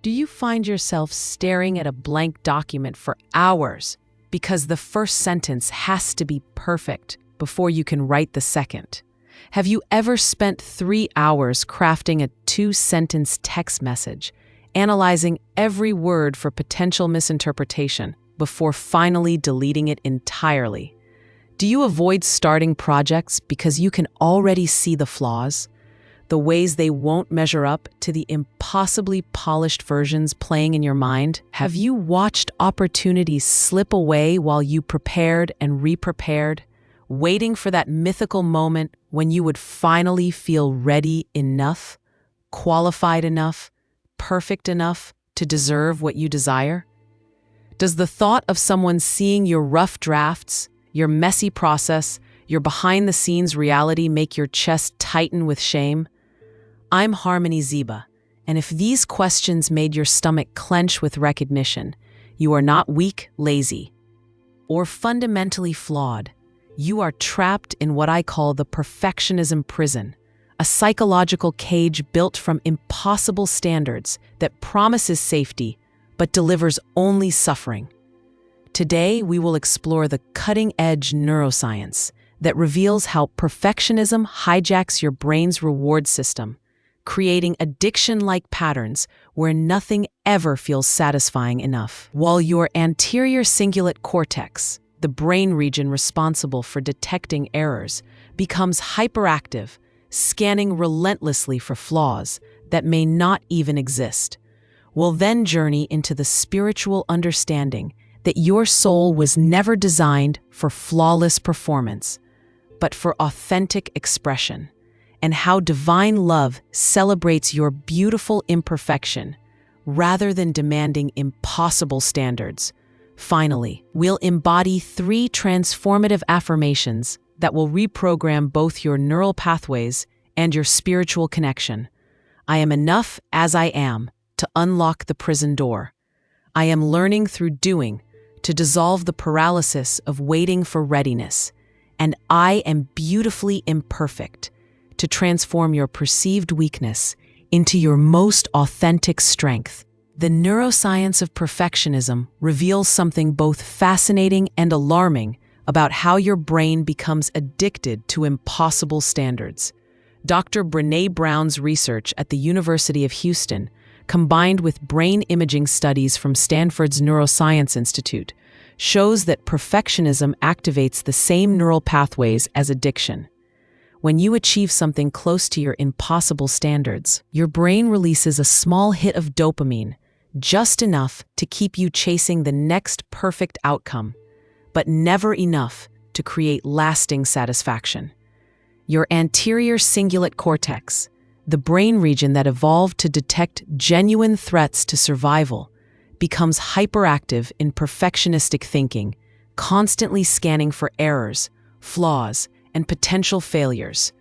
Do you find yourself staring at a blank document for hours because the first sentence has to be perfect before you can write the second? Have you ever spent 3 hours crafting a 2-sentence text message, analyzing every word for potential misinterpretation before finally deleting it entirely? Do you avoid starting projects because you can already see the flaws, the ways they won't measure up to the impossibly polished versions playing in your mind? Have you watched opportunities slip away while you prepared and re-prepared, waiting for that mythical moment when you would finally feel ready enough, qualified enough, perfect enough to deserve what you desire? Does the thought of someone seeing your rough drafts, your messy process, your behind-the-scenes reality make your chest tighten with shame? I'm Harmony Ziba, and if these questions made your stomach clench with recognition, you are not weak, lazy, or fundamentally flawed. You are trapped in what I call the perfectionism prison, a psychological cage built from impossible standards that promises safety but delivers only suffering. Today, we will explore the cutting-edge neuroscience that reveals how perfectionism hijacks your brain's reward system, creating addiction-like patterns where nothing ever feels satisfying enough. While your anterior cingulate cortex, the brain region responsible for detecting errors, becomes hyperactive, scanning relentlessly for flaws that may not even exist. We'll then journey into the spiritual understanding that your soul was never designed for flawless performance, but for authentic expression, and how divine love celebrates your beautiful imperfection rather than demanding impossible standards. Finally, we'll embody 3 transformative affirmations that will reprogram both your neural pathways and your spiritual connection. I am enough as I am to unlock the prison door. I am learning through doing to dissolve the paralysis of waiting for readiness. And I am beautifully imperfect to transform your perceived weakness into your most authentic strength. The neuroscience of perfectionism reveals something both fascinating and alarming about how your brain becomes addicted to impossible standards. Dr. Brené Brown's research at the University of Houston, combined with brain imaging studies from Stanford's Neuroscience Institute, shows that perfectionism activates the same neural pathways as addiction. When you achieve something close to your impossible standards, your brain releases a small hit of dopamine, just enough to keep you chasing the next perfect outcome, but never enough to create lasting satisfaction. Your anterior cingulate cortex, the brain region that evolved to detect genuine threats to survival, becomes hyperactive in perfectionistic thinking, constantly scanning for errors, flaws, and potential failures.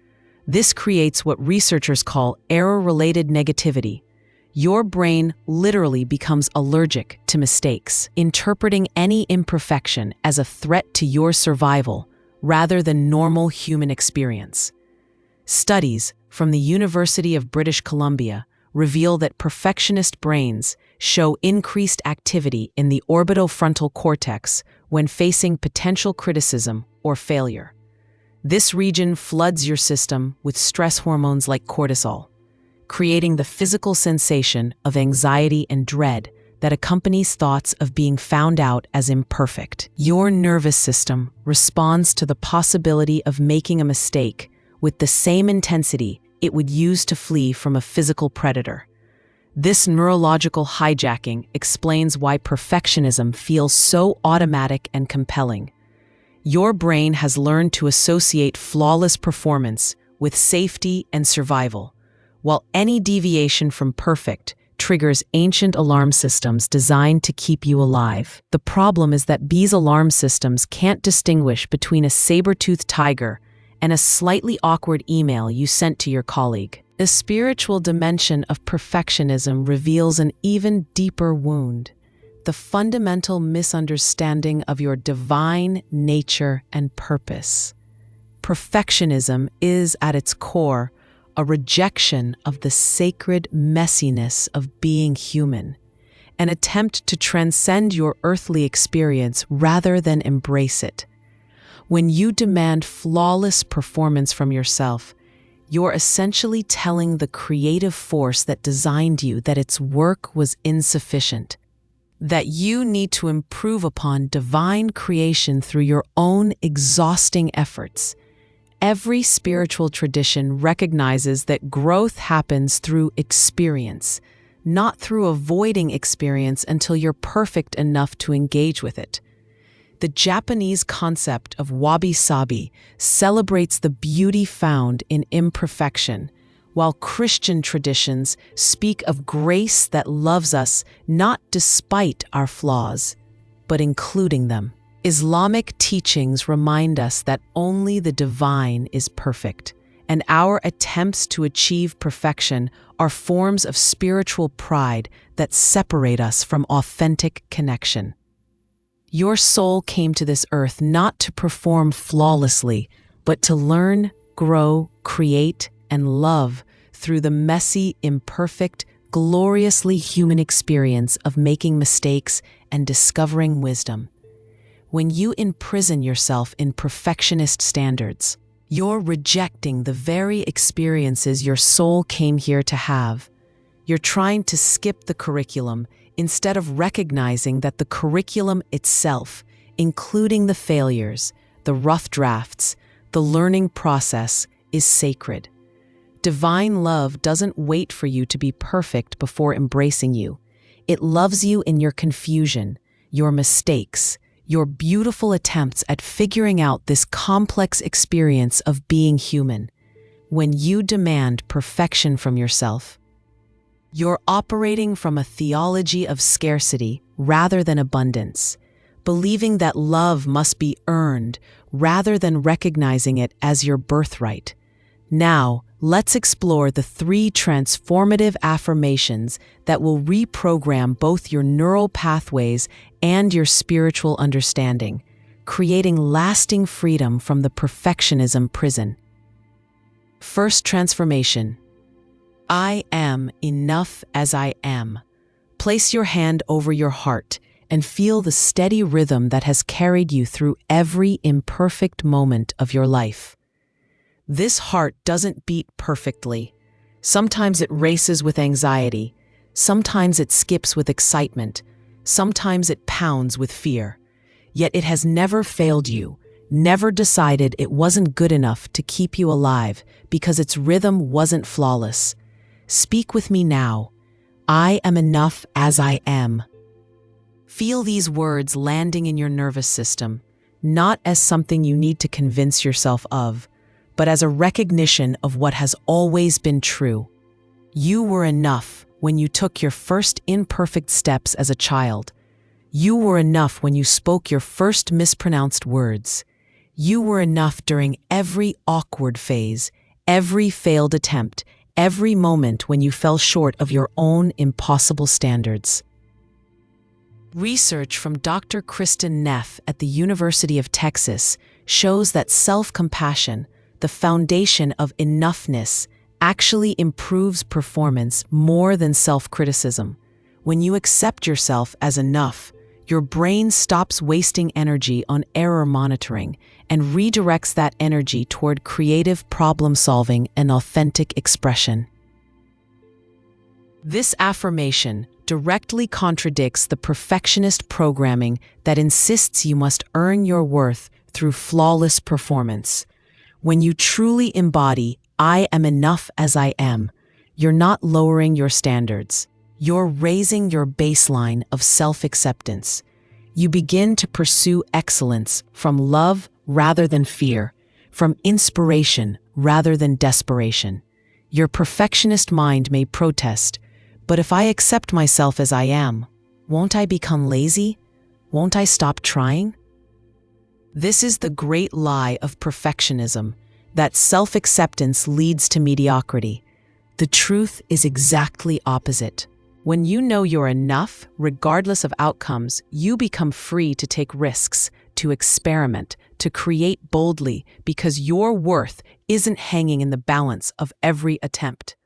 This creates what researchers call error-related negativity. Your brain literally becomes allergic to mistakes, interpreting any imperfection as a threat to your survival rather than normal human experience. Studies from the University of British Columbia reveal that perfectionist brains show increased activity in the orbitofrontal cortex when facing potential criticism or failure. This region floods your system with stress hormones like cortisol, creating the physical sensation of anxiety and dread that accompanies thoughts of being found out as imperfect. Your nervous system responds to the possibility of making a mistake with the same intensity it would use to flee from a physical predator. This neurological hijacking explains why perfectionism feels so automatic and compelling. Your brain has learned to associate flawless performance with safety and survival, while any deviation from perfect triggers ancient alarm systems designed to keep you alive. The problem is that these alarm systems can't distinguish between a saber-toothed tiger and a slightly awkward email you sent to your colleague. The spiritual dimension of perfectionism reveals an even deeper wound: the fundamental misunderstanding of your divine nature and purpose. Perfectionism is, at its core, a rejection of the sacred messiness of being human, an attempt to transcend your earthly experience rather than embrace it. When you demand flawless performance from yourself, you're essentially telling the creative force that designed you that its work was insufficient, that you need to improve upon divine creation through your own exhausting efforts. Every spiritual tradition recognizes that growth happens through experience, not through avoiding experience until you're perfect enough to engage with it. The Japanese concept of wabi-sabi celebrates the beauty found in imperfection, while Christian traditions speak of grace that loves us not despite our flaws, but including them. Islamic teachings remind us that only the divine is perfect, and our attempts to achieve perfection are forms of spiritual pride that separate us from authentic connection. Your soul came to this earth not to perform flawlessly, but to learn, grow, create, and love through the messy, imperfect, gloriously human experience of making mistakes and discovering wisdom. When you imprison yourself in perfectionist standards, you're rejecting the very experiences your soul came here to have. You're trying to skip the curriculum instead of recognizing that the curriculum itself, including the failures, the rough drafts, the learning process, is sacred. Divine love doesn't wait for you to be perfect before embracing you. It loves you in your confusion, your mistakes, your beautiful attempts at figuring out this complex experience of being human. When you demand perfection from yourself, you're operating from a theology of scarcity rather than abundance, believing that love must be earned rather than recognizing it as your birthright. Now, let's explore the 3 transformative affirmations that will reprogram both your neural pathways and your spiritual understanding, creating lasting freedom from the perfectionism prison. First transformation. I am enough as I am. Place your hand over your heart and feel the steady rhythm that has carried you through every imperfect moment of your life. This heart doesn't beat perfectly. Sometimes it races with anxiety. Sometimes it skips with excitement. Sometimes it pounds with fear. Yet it has never failed you, never decided it wasn't good enough to keep you alive because its rhythm wasn't flawless. Speak with me now. I am enough as I am. Feel these words landing in your nervous system, not as something you need to convince yourself of, but as a recognition of what has always been true. You were enough when you took your first imperfect steps as a child. You were enough when you spoke your first mispronounced words. You were enough during every awkward phase, every failed attempt, every moment when you fell short of your own impossible standards. Research from Dr. Kristen Neff at the University of Texas shows that self-compassion, the foundation of enoughness, actually improves performance more than self-criticism. When you accept yourself as enough, your brain stops wasting energy on error monitoring and redirects that energy toward creative problem-solving and authentic expression. This affirmation directly contradicts the perfectionist programming that insists you must earn your worth through flawless performance. When you truly embody, I am enough as I am, you're not lowering your standards. You're raising your baseline of self-acceptance. You begin to pursue excellence from love rather than fear, from inspiration rather than desperation. Your perfectionist mind may protest, but if I accept myself as I am, won't I become lazy? Won't I stop trying? This is the great lie of perfectionism, that self-acceptance leads to mediocrity. The truth is exactly opposite. When you know you're enough, regardless of outcomes, you become free to take risks, to experiment, to create boldly, because your worth isn't hanging in the balance of every attempt.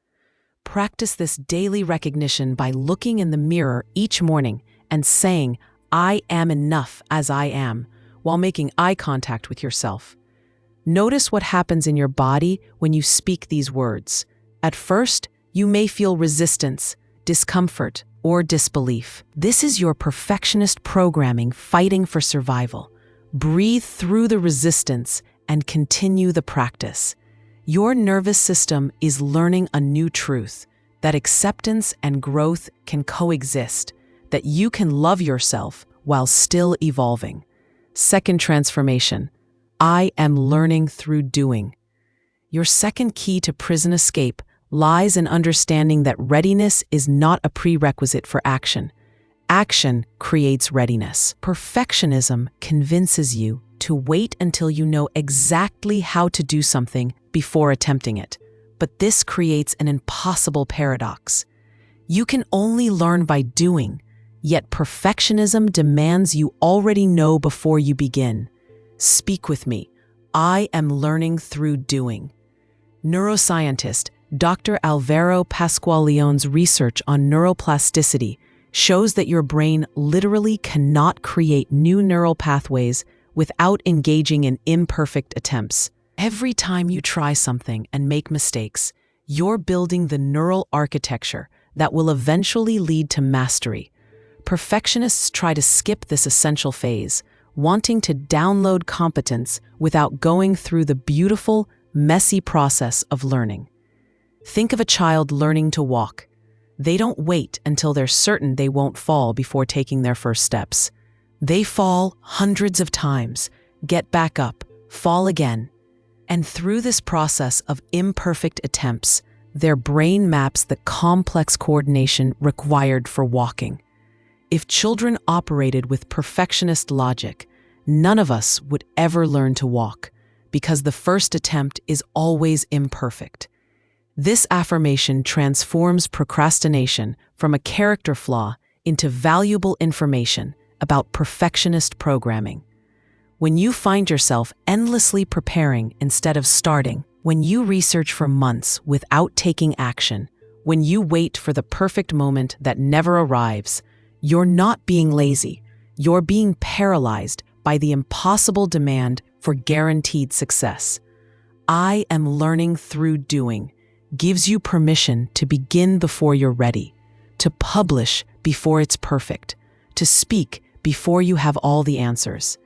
Practice this daily recognition by looking in the mirror each morning and saying, "I am enough as I am," while making eye contact with yourself. Notice what happens in your body when you speak these words. At first, you may feel resistance, discomfort, or disbelief. This is your perfectionist programming fighting for survival. Breathe through the resistance and continue the practice. Your nervous system is learning a new truth, that acceptance and growth can coexist, that you can love yourself while still evolving. Second transformation. I am learning through doing. Your second key to prison escape lies in understanding that readiness is not a prerequisite for action. Action creates readiness. Perfectionism convinces you to wait until you know exactly how to do something before attempting it. But this creates an impossible paradox. You can only learn by doing, yet perfectionism demands you already know before you begin. Speak with me. I am learning through doing. Neuroscientist Dr. Alvaro Pascual-Leon's research on neuroplasticity shows that your brain literally cannot create new neural pathways without engaging in imperfect attempts. Every time you try something and make mistakes, you're building the neural architecture that will eventually lead to mastery. Perfectionists try to skip this essential phase, wanting to download competence without going through the beautiful, messy process of learning. Think of a child learning to walk. They don't wait until they're certain they won't fall before taking their first steps. They fall hundreds of times, get back up, fall again. And through this process of imperfect attempts, their brain maps the complex coordination required for walking. If children operated with perfectionist logic, none of us would ever learn to walk, because the first attempt is always imperfect. This affirmation transforms procrastination from a character flaw into valuable information about perfectionist programming. When you find yourself endlessly preparing instead of starting, when you research for months without taking action, when you wait for the perfect moment that never arrives, you're not being lazy. You're being paralyzed by the impossible demand for guaranteed success. I am learning through doing gives you permission to begin before you're ready, to publish before it's perfect, to speak before you have all the answers.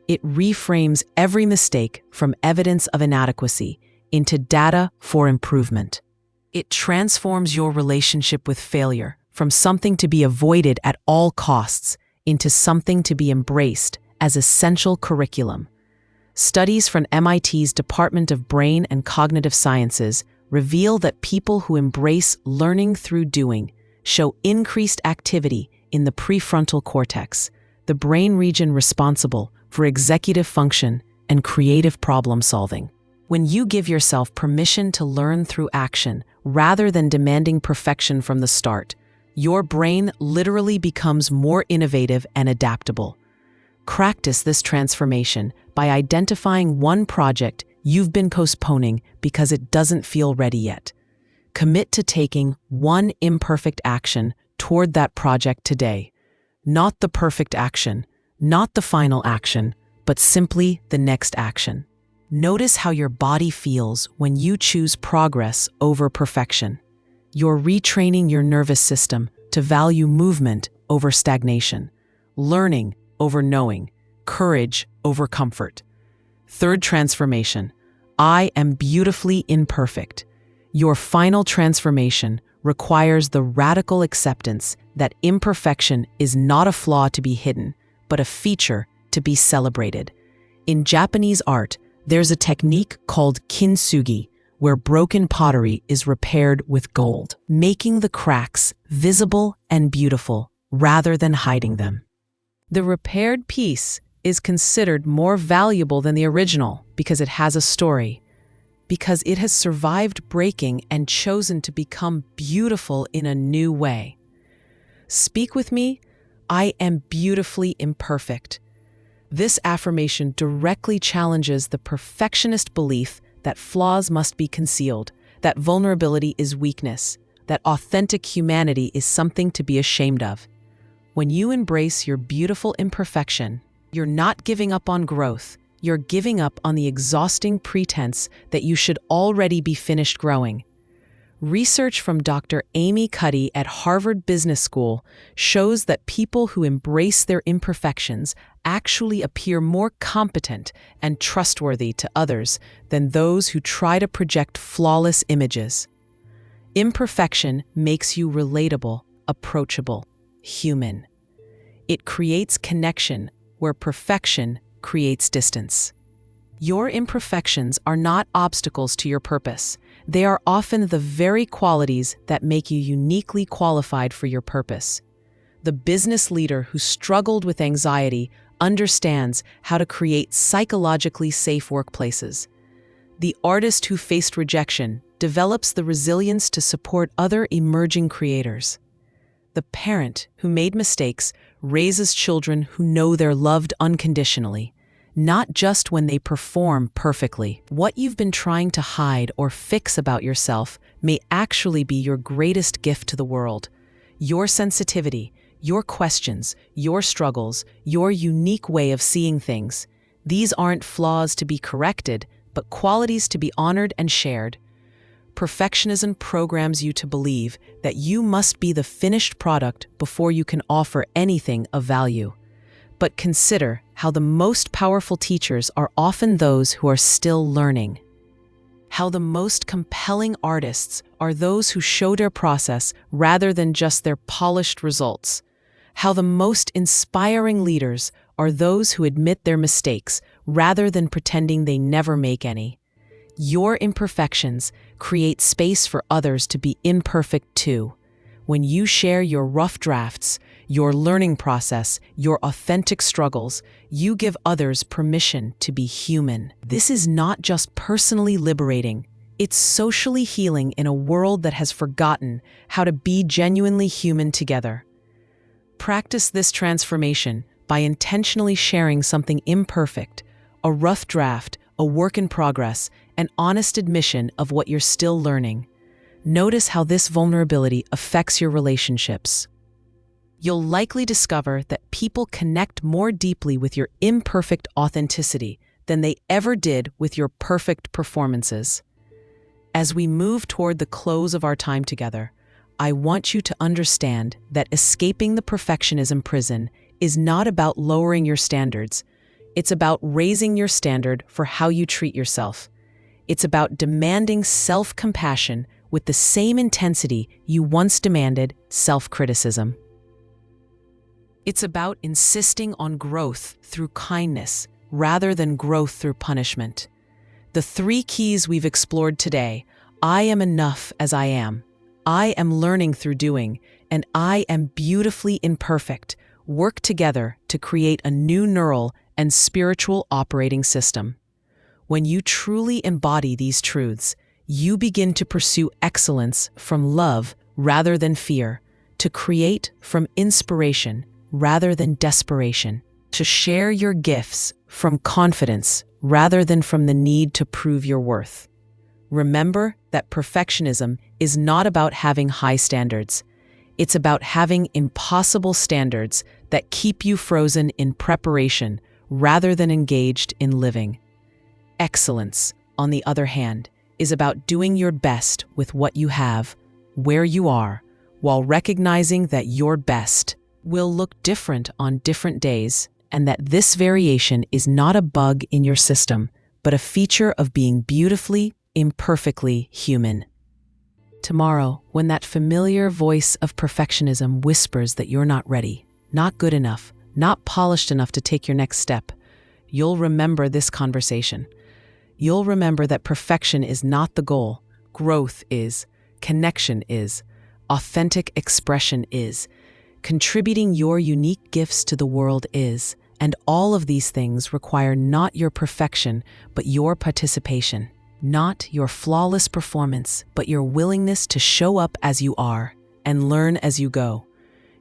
It reframes every mistake from evidence of inadequacy into data for improvement. It transforms your relationship with failure from something to be avoided at all costs into something to be embraced as essential curriculum. Studies from MIT's Department of Brain and Cognitive Sciences reveal that people who embrace learning through doing show increased activity in the prefrontal cortex, the brain region responsible for executive function and creative problem solving. When you give yourself permission to learn through action rather than demanding perfection from the start, your brain literally becomes more innovative and adaptable. Practice this transformation by identifying one project you've been postponing because it doesn't feel ready yet. Commit to taking one imperfect action toward that project today. Not the perfect action, not the final action, but simply the next action. Notice how your body feels when you choose progress over perfection. You're retraining your nervous system to value movement over stagnation, learning over knowing, courage over comfort. Third transformation. I am beautifully imperfect. Your final transformation requires the radical acceptance that imperfection is not a flaw to be hidden, but a feature to be celebrated. In Japanese art, there's a technique called kintsugi, where broken pottery is repaired with gold, making the cracks visible and beautiful rather than hiding them. The repaired piece is considered more valuable than the original because it has a story, because it has survived breaking and chosen to become beautiful in a new way. Speak with me. I am beautifully imperfect. This affirmation directly challenges the perfectionist belief that flaws must be concealed, that vulnerability is weakness, that authentic humanity is something to be ashamed of. When you embrace your beautiful imperfection, you're not giving up on growth, you're giving up on the exhausting pretense that you should already be finished growing. Research from Dr. Amy Cuddy at Harvard Business School shows that people who embrace their imperfections actually appear more competent and trustworthy to others than those who try to project flawless images. Imperfection makes you relatable, approachable, human. It creates connection where perfection creates distance. Your imperfections are not obstacles to your purpose. They are often the very qualities that make you uniquely qualified for your purpose. The business leader who struggled with anxiety understands how to create psychologically safe workplaces. The artist who faced rejection develops the resilience to support other emerging creators. The parent who made mistakes raises children who know they're loved unconditionally, not just when they perform perfectly. What you've been trying to hide or fix about yourself may actually be your greatest gift to the world. Your sensitivity, your questions, your struggles, your unique way of seeing things. These aren't flaws to be corrected, but qualities to be honored and shared. Perfectionism programs you to believe that you must be the finished product before you can offer anything of value. But consider how the most powerful teachers are often those who are still learning. How the most compelling artists are those who show their process rather than just their polished results. How the most inspiring leaders are those who admit their mistakes rather than pretending they never make any. Your imperfections create space for others to be imperfect too. When you share your rough drafts, your learning process, your authentic struggles, you give others permission to be human. This is not just personally liberating, it's socially healing in a world that has forgotten how to be genuinely human together. Practice this transformation by intentionally sharing something imperfect, a rough draft, a work in progress, an honest admission of what you're still learning. Notice how this vulnerability affects your relationships. You'll likely discover that people connect more deeply with your imperfect authenticity than they ever did with your perfect performances. As we move toward the close of our time together, I want you to understand that escaping the perfectionism prison is not about lowering your standards. It's about raising your standard for how you treat yourself. It's about demanding self-compassion with the same intensity you once demanded self-criticism. It's about insisting on growth through kindness rather than growth through punishment. The 3 keys we've explored today: I am enough as I am, I am learning through doing, and I am beautifully imperfect, work together to create a new neural and spiritual operating system. When you truly embody these truths, you begin to pursue excellence from love rather than fear, to create from inspiration rather than desperation, to share your gifts from confidence rather than from the need to prove your worth. Remember that perfectionism is not about having high standards. It's about having impossible standards that keep you frozen in preparation rather than engaged in living. Excellence, on the other hand, is about doing your best with what you have, where you are, while recognizing that your best will look different on different days, and that this variation is not a bug in your system, but a feature of being beautifully, imperfectly human. Tomorrow, when that familiar voice of perfectionism whispers that you're not ready, not good enough, not polished enough to take your next step, you'll remember this conversation. You'll remember that perfection is not the goal. Growth is. Connection is. Authentic expression is. Contributing your unique gifts to the world is. And all of these things require not your perfection, but your participation. Not your flawless performance, but your willingness to show up as you are and learn as you go.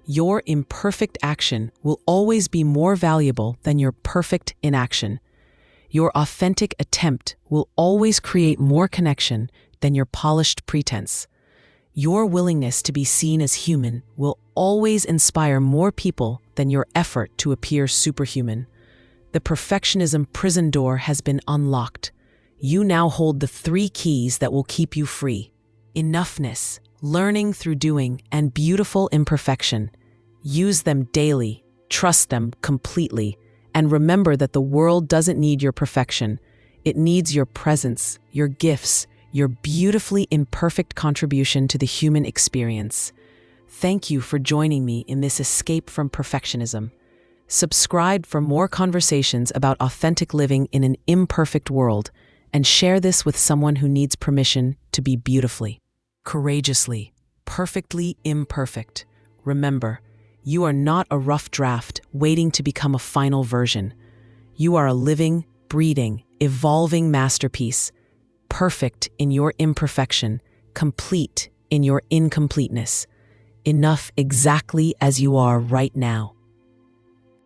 Your imperfect action will always be more valuable than your perfect inaction. Your authentic attempt will always create more connection than your polished pretense. Your willingness to be seen as human will always inspire more people than your effort to appear superhuman. The perfectionism prison door has been unlocked. You now hold the 3 keys that will keep you free: enoughness, learning through doing, and beautiful imperfection. Use them daily, trust them completely, and remember that the world doesn't need your perfection. It needs your presence, your gifts, your beautifully imperfect contribution to the human experience. Thank you for joining me in this escape from perfectionism. Subscribe for more conversations about authentic living in an imperfect world, and share this with someone who needs permission to be beautifully, courageously, perfectly imperfect. Remember, you are not a rough draft waiting to become a final version. You are a living, breathing, evolving masterpiece, perfect in your imperfection, complete in your incompleteness, enough exactly as you are right now.